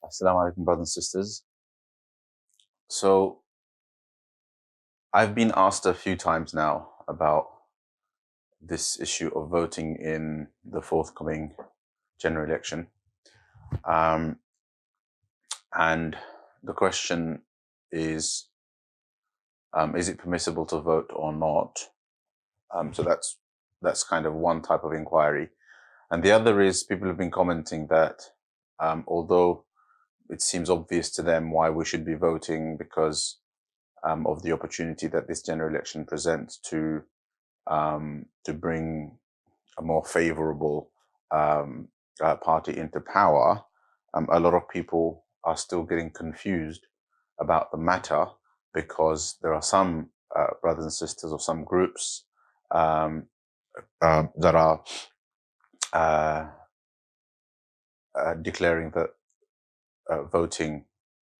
Assalamu alaikum, brothers and sisters. So I've been asked a few times now about this issue of voting in the forthcoming general election. And the question is it permissible to vote or not? So that's kind of one type of inquiry. And the other is people have been commenting that although it seems obvious to them why we should be voting because of the opportunity that this general election presents to bring a more favorable party into power, a lot of people are still getting confused about the matter because there are some brothers and sisters or some groups that are declaring that voting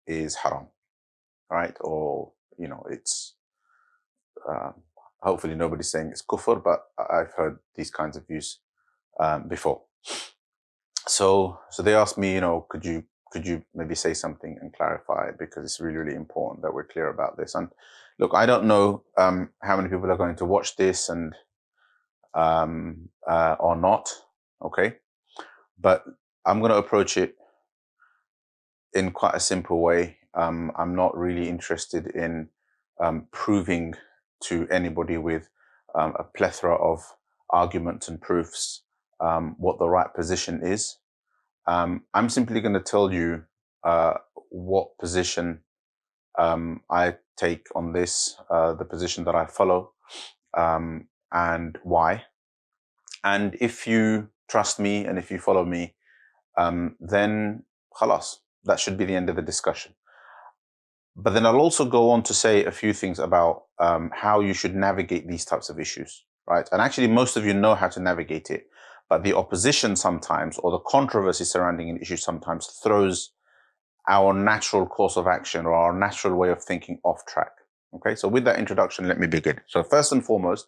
is haram, right? Or, it's hopefully nobody's saying it's kufr, but I've heard these kinds of views before. So they asked me, could you maybe say something and clarify it, because it's really, really important that we're clear about this. And look, I don't know how many people are going to watch this and or not, okay? But I'm going to approach it in quite a simple way. I'm not really interested in proving to anybody with a plethora of arguments and proofs what the right position is. I'm simply going to tell you what position I take on this, the position that I follow, and why. And if you trust me and if you follow me, then khalas, that should be the end of the discussion. But then I'll also go on to say a few things about how you should navigate these types of issues, right? And actually, most of you know how to navigate it, but the opposition sometimes, or the controversy surrounding an issue sometimes, throws our natural course of action or our natural way of thinking off track. Okay, so with that introduction, let me begin. So first and foremost,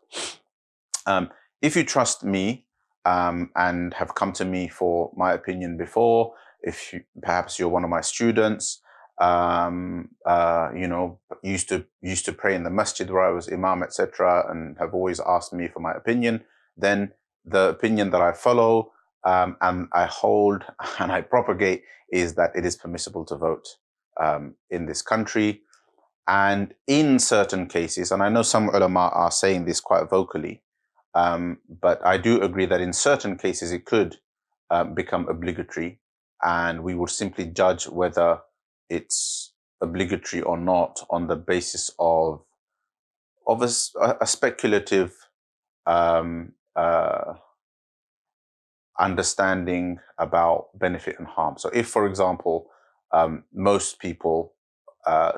if you trust me and have come to me for my opinion before, if perhaps you're one of my students, used to pray in the masjid where I was imam, etc., and have always asked me for my opinion, then the opinion that I follow and I hold and I propagate is that it is permissible to vote in this country. And in certain cases, and I know some ulama are saying this quite vocally, but I do agree that in certain cases it could become obligatory, and we would simply judge whether it's obligatory or not on the basis of a speculative understanding about benefit and harm. So if, for example, most people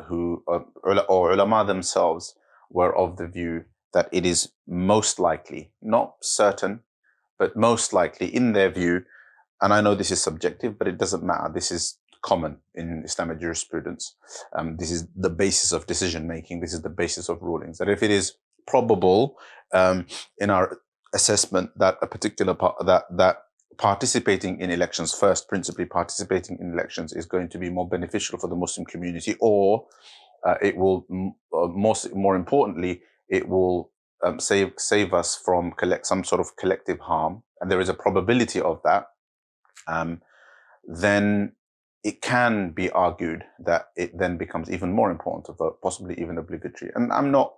who or ulama themselves were of the view that it is most likely, not certain, but most likely in their view, and I know this is subjective, but it doesn't matter. This is common in Islamic jurisprudence. This is the basis of decision making. This is the basis of rulings. That if it is probable in our assessment that a particular that participating in elections, first principally participating in elections, is going to be more beneficial for the Muslim community, or it will more importantly, it will save us from some sort of collective harm, and there is a probability of that, then it can be argued that it then becomes even more important to vote, possibly even obligatory. And I'm not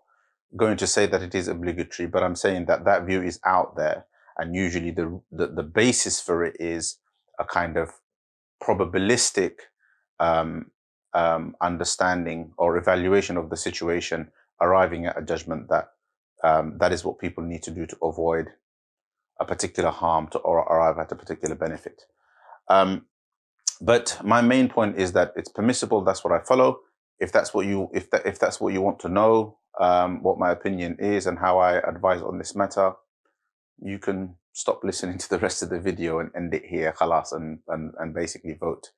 going to say that it is obligatory, but I'm saying that that view is out there, and usually the basis for it is a kind of probabilistic understanding or evaluation of the situation, arriving at a judgment that that is what people need to do to avoid a particular harm or arrive at a particular benefit. But my main point is that it's permissible. That's what I follow. If that's what you want to know, what my opinion is and how I advise on this matter, you can stop listening to the rest of the video and end it here, khalas, and basically vote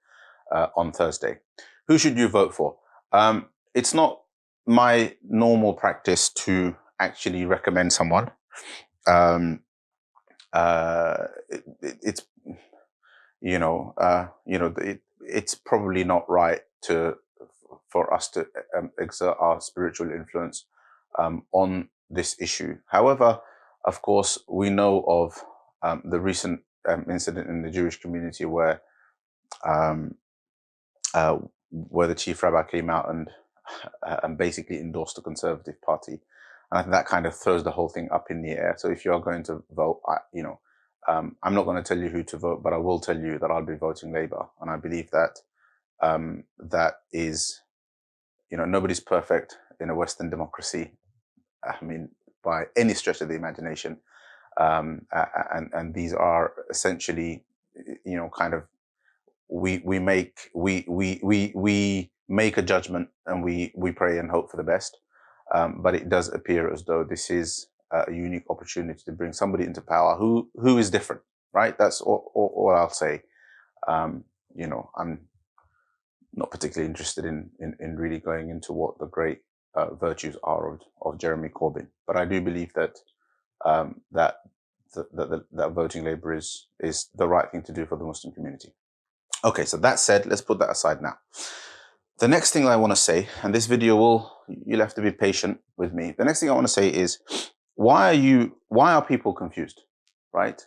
on Thursday. Who should you vote for? It's not my normal practice to actually recommend someone. it's probably not right for us to exert our spiritual influence on this issue. However, of course, we know of the recent incident in the Jewish community um, where the chief rabbi came out and basically endorsed the Conservative Party, and I think that kind of throws the whole thing up in the air. So if you are going to vote, I'm not going to tell you who to vote, but I will tell you that I'll be voting Labour, and I believe that that is, nobody's perfect in a Western democracy. I mean, by any stretch of the imagination, and these are essentially, kind of we make a judgment, and we pray and hope for the best. But it does appear as though this is a unique opportunity to bring somebody into power who is different, right? That's all I'll say. I'm not particularly interested in really going into what the great virtues are of Jeremy Corbyn, but I do believe that that voting Labour is the right thing to do for the Muslim community. Okay, so that said, let's put that aside now. The next thing I want to say, and this video you'll have to be patient with me. The next thing I want to say is, why are people confused, right?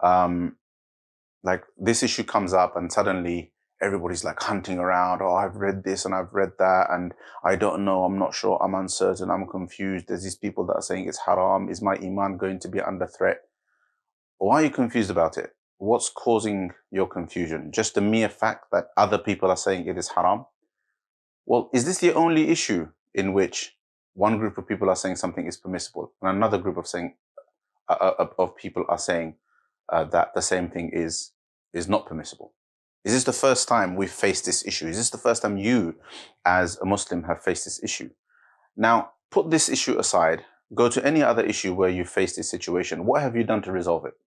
Like this issue comes up and suddenly everybody's like hunting around. Oh, I've read this and I've read that, and I don't know, I'm not sure, I'm uncertain, I'm confused. There's these people that are saying it's haram. Is my iman going to be under threat? Why are you confused about it? What's causing your confusion? Just the mere fact that other people are saying it is haram? Well, is this the only issue in which one group of people are saying something is permissible and another group of people are saying that the same thing is not permissible? Is this the first time we've faced this issue? Is this the first time you, as a Muslim, have faced this issue? Now, put this issue aside. Go to any other issue where you face this situation. What have you done to resolve it?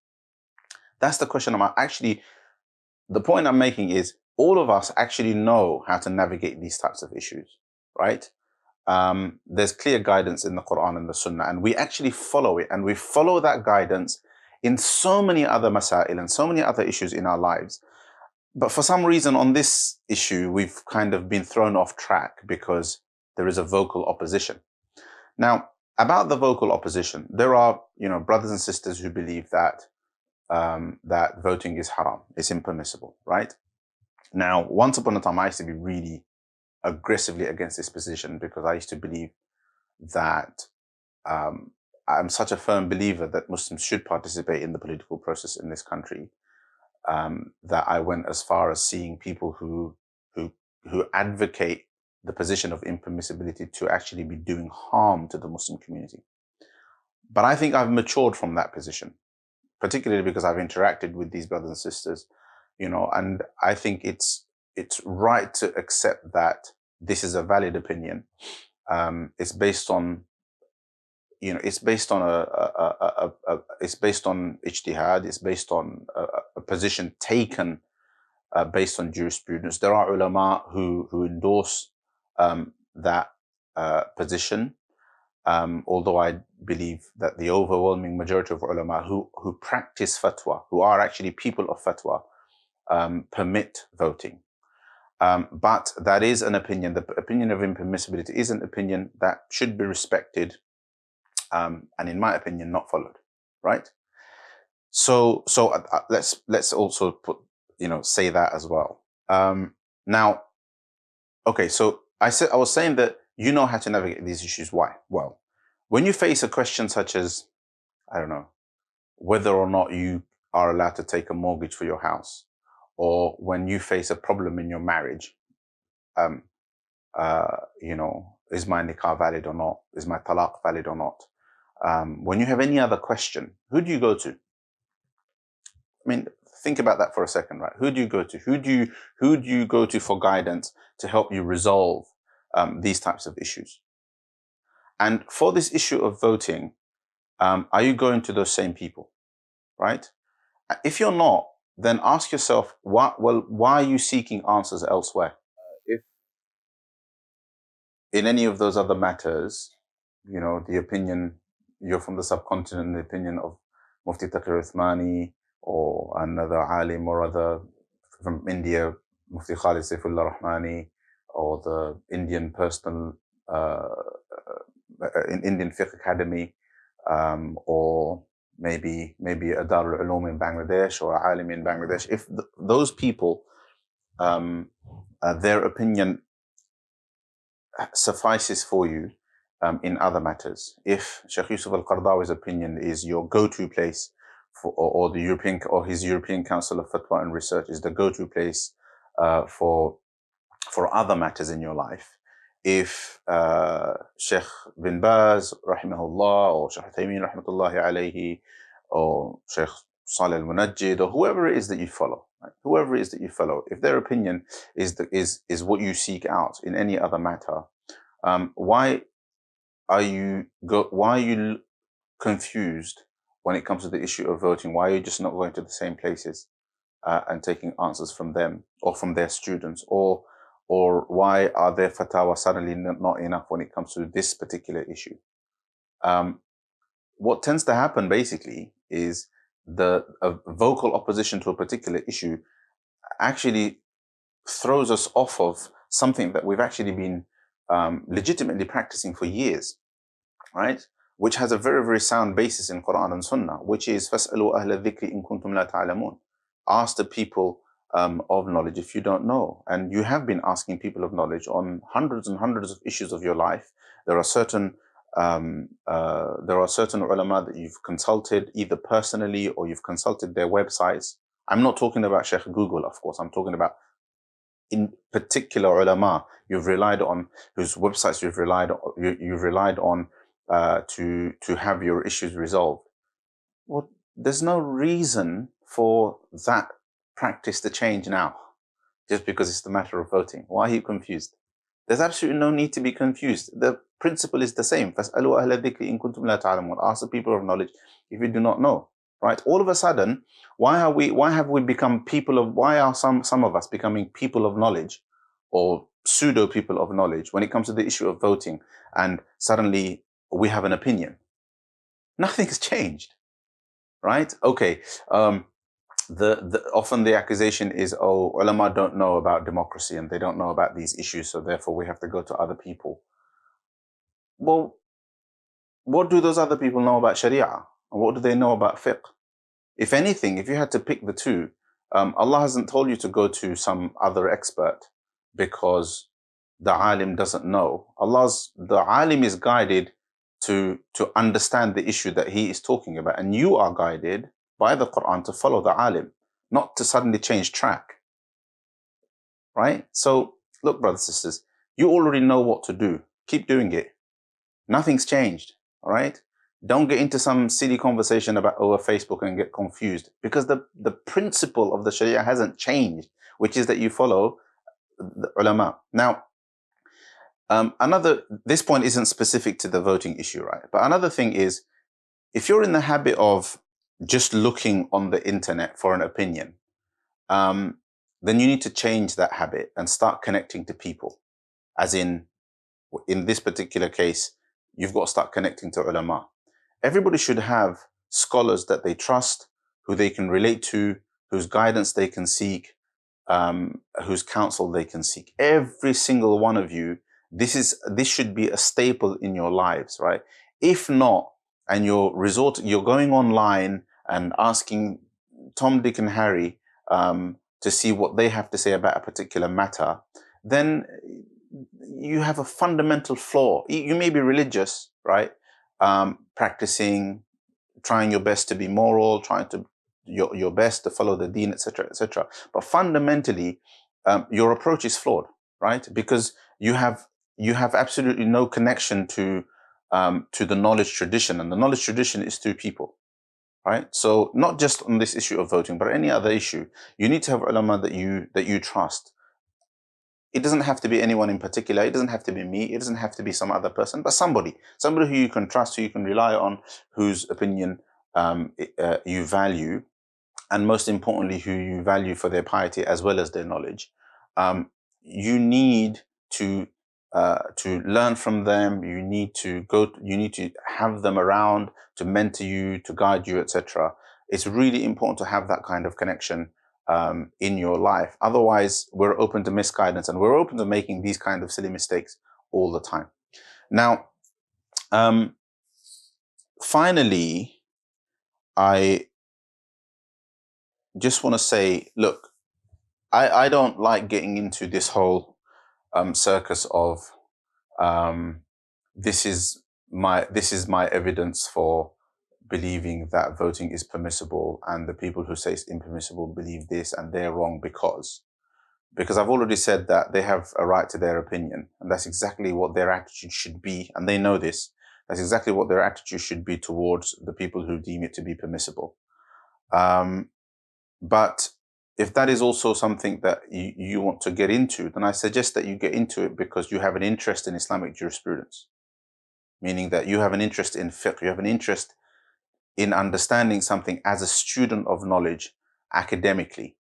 That's the question. The point I'm making is all of us actually know how to navigate these types of issues, right? There's clear guidance in the Quran and the Sunnah, and we actually follow it, and we follow that guidance in so many other masail and so many other issues in our lives. But for some reason on this issue, we've kind of been thrown off track because there is a vocal opposition. Now, about the vocal opposition, there are, brothers and sisters who believe that that voting is haram, it's impermissible, right? Now, once upon a time, I used to be really aggressively against this position because I used to believe that I'm such a firm believer that Muslims should participate in the political process in this country, that I went as far as seeing people who advocate the position of impermissibility to actually be doing harm to the Muslim community. But I think I've matured from that position, particularly because I've interacted with these brothers and sisters, and I think it's right to accept that this is a valid opinion. It's based on, it's based on it's based on ijtihad. It's based on a position taken based on jurisprudence. There are ulama who endorse that position. Although I believe that the overwhelming majority of ulama who practice fatwa, who are actually people of fatwa, permit voting. But that is an opinion. The opinion of impermissibility is an opinion that should be respected, and in my opinion, not followed. Right? So let's also say that as well. Now, okay. So I was saying that you know how to navigate these issues. Why? Well, when you face a question such as, I don't know, whether or not you are allowed to take a mortgage for your house, or when you face a problem in your marriage, is my nikah valid or not? Is my talaq valid or not? When you have any other question, who do you go to? I mean, think about that for a second, right? Who do you go to? Who do you go to for guidance to help you resolve these types of issues? And for this issue of voting, are you going to those same people, right? If you're not, then ask yourself, why are you seeking answers elsewhere? If in any of those other matters, the opinion, you're from the subcontinent, the opinion of Mufti Taqi Uthmani or another alim or other from India Mufti Khalid Saifullah Rahmani, or the Indian personal, in Indian Fiqh Academy, or maybe a Darul Uloom in Bangladesh or a Alim in Bangladesh, if those people, their opinion suffices for you in other matters. If Shaykh Yusuf al-Qaradawi's opinion is your go-to place for, or the European, or his European Council of Fatwa and Research is the go-to place for other matters in your life, if Sheikh bin Baz rahimahullah, or Sheikh Uthaymeen rahmatullahi alayhi, or Sheikh Salih al-Munajjid, or whoever it is that you follow, right? Whoever it is that you follow, if their opinion is what you seek out in any other matter, why are you confused when it comes to the issue of voting? Why are you just not going to the same places and taking answers from them or from their students? Or why are their fatwa suddenly not enough when it comes to this particular issue? What tends to happen basically is the vocal opposition to a particular issue actually throws us off of something that we've actually been legitimately practicing for years, right? Which has a very, very sound basis in Quran and Sunnah, which is فَاسْأَلُوا أَهْلَ الذِّكْرِ إِن كُنْتُمْ لَا تَعْلَمُونَ. Ask the people of knowledge if you don't know. And you have been asking people of knowledge on hundreds and hundreds of issues of your life. There are certain ulama that you've consulted either personally or you've consulted their websites. I'm not talking about Sheikh Google, of course. I'm talking about in particular ulama you've relied on, whose websites you've relied on to have your issues resolved. Well, there's no reason for that practice to change now, just because it's the matter of voting. Why are you confused? There's absolutely no need to be confused. The principle is the same. فَاسْأَلُوا أَهْلَ الذِّكْرِ إِن كُنْتُمْ لَا تَعْلَمُونَ. Ask the people of knowledge if you do not know. Right? All of a sudden, why have we become why are some of us becoming people of knowledge, or pseudo people of knowledge, when it comes to the issue of voting, and suddenly we have an opinion? Nothing has changed, right? Okay. Often the accusation is, oh, ulama don't know about democracy and they don't know about these issues, so therefore we have to go to other people. Well, what do those other people know about Sharia? And what do they know about fiqh? If anything, if you had to pick the two, Allah hasn't told you to go to some other expert because the alim doesn't know. The alim is guided to understand the issue that he is talking about, and you are guided by the Quran to follow the alim, not to suddenly change track. Right? So, look, brothers and sisters, you already know what to do. Keep doing it. Nothing's changed. All right? Don't get into some silly conversation about over Facebook and get confused, because the principle of the Sharia hasn't changed, which is that you follow the ulama. Now, this point isn't specific to the voting issue, right? But another thing is, if you're in the habit of just looking on the internet for an opinion, then you need to change that habit and start connecting to people. As in this particular case, you've got to start connecting to ulama. Everybody should have scholars that they trust, who they can relate to, whose guidance they can seek, whose counsel they can seek. Every single one of you, this should be a staple in your lives, right? If not, and you're going online and asking Tom, Dick, and Harry to see what they have to say about a particular matter, then you have a fundamental flaw. You may be religious, right? Practicing, trying your best to be moral, trying to your best to follow the deen, etc., etc. But fundamentally, your approach is flawed, right? Because you have absolutely no connection to the knowledge tradition, and the knowledge tradition is through people, right? So not just on this issue of voting, but any other issue, you need to have ulama that you trust. It doesn't have to be anyone in particular. It doesn't have to be me. It doesn't have to be some other person, but somebody who you can trust, who you can rely on, whose opinion you value, and most importantly, who you value for their piety as well as their knowledge. You need to learn from them. You need to have them around to mentor you, to guide you, etc. It's really important to have that kind of connection in your life. Otherwise, we're open to misguidance, and we're open to making these kind of silly mistakes all the time. Now, finally, I just want to say, look, I don't like getting into this whole circus of this is my evidence for believing that voting is permissible, and the people who say it's impermissible believe this, and they're wrong because I've already said that they have a right to their opinion, and that's exactly what their attitude should be, and they know this. That's exactly what their attitude should be towards the people who deem it to be permissible. But if that is also something that you want to get into, then I suggest that you get into it because you have an interest in Islamic jurisprudence, meaning that you have an interest in fiqh, you have an interest in understanding something as a student of knowledge academically.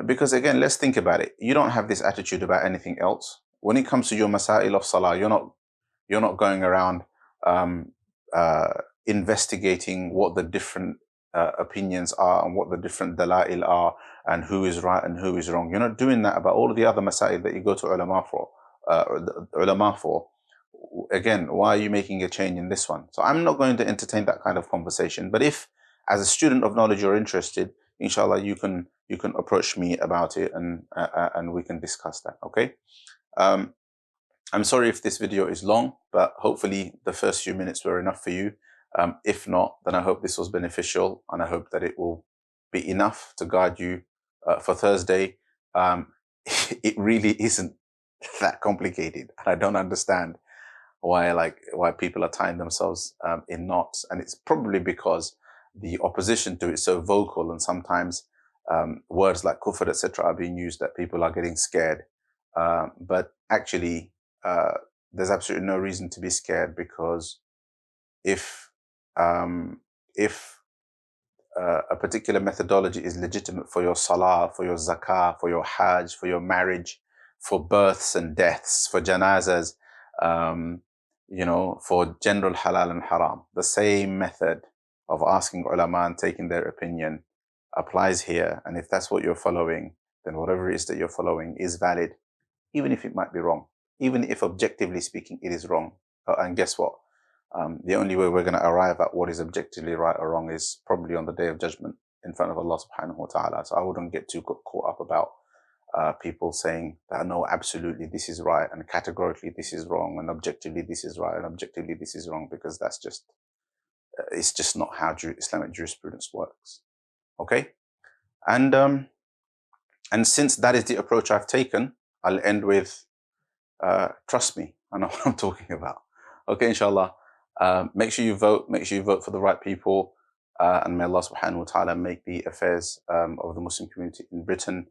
Because again, let's think about it. You don't have this attitude about anything else. When it comes to your masail of salah, you're not going around investigating what the different opinions are and what the different dalail are and who is right and who is wrong. You're not doing that about all of the other masail that you go to ulama for. Again, why are you making a change in this one? So I'm not going to entertain that kind of conversation. But if, as a student of knowledge, you're interested, inshallah, you can approach me about it, and we can discuss that. Okay. I'm sorry if this video is long, but hopefully the first few minutes were enough for you. If not, then I hope this was beneficial, and I hope that it will be enough to guide you for Thursday. It really isn't that complicated, and I don't understand why people are tying themselves in knots, and it's probably because the opposition to it is so vocal, and sometimes words like kufr, etc., are being used that people are getting scared. But actually, there's absolutely no reason to be scared, because if a particular methodology is legitimate for your salah, for your zakah, for your hajj, for your marriage, for births and deaths, for janazas, for general halal and haram, the same method of asking ulama and taking their opinion applies here. And if that's what you're following, then whatever it is that you're following is valid, even if it might be wrong, even if objectively speaking it is wrong. And guess what? The only way we're going to arrive at what is objectively right or wrong is probably on the Day of Judgment in front of Allah subhanahu wa ta'ala. So I wouldn't get too caught up about people saying that no, absolutely this is right, and categorically this is wrong, and objectively this is right, and objectively this is wrong, because that's just it's just not how Islamic jurisprudence works. Okay, and since that is the approach I've taken, I'll end with trust me, I know what I'm talking about. Okay, inshallah. Make sure you vote. Make sure you vote for the right people, and may Allah subhanahu wa ta'ala make the affairs of the Muslim community in Britain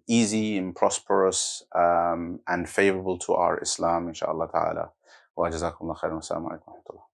easy and prosperous and favorable to our Islam, inshallah ta'ala. Wa jazakumullah khairan. Wa assalamu alaikum wa rahmatullah.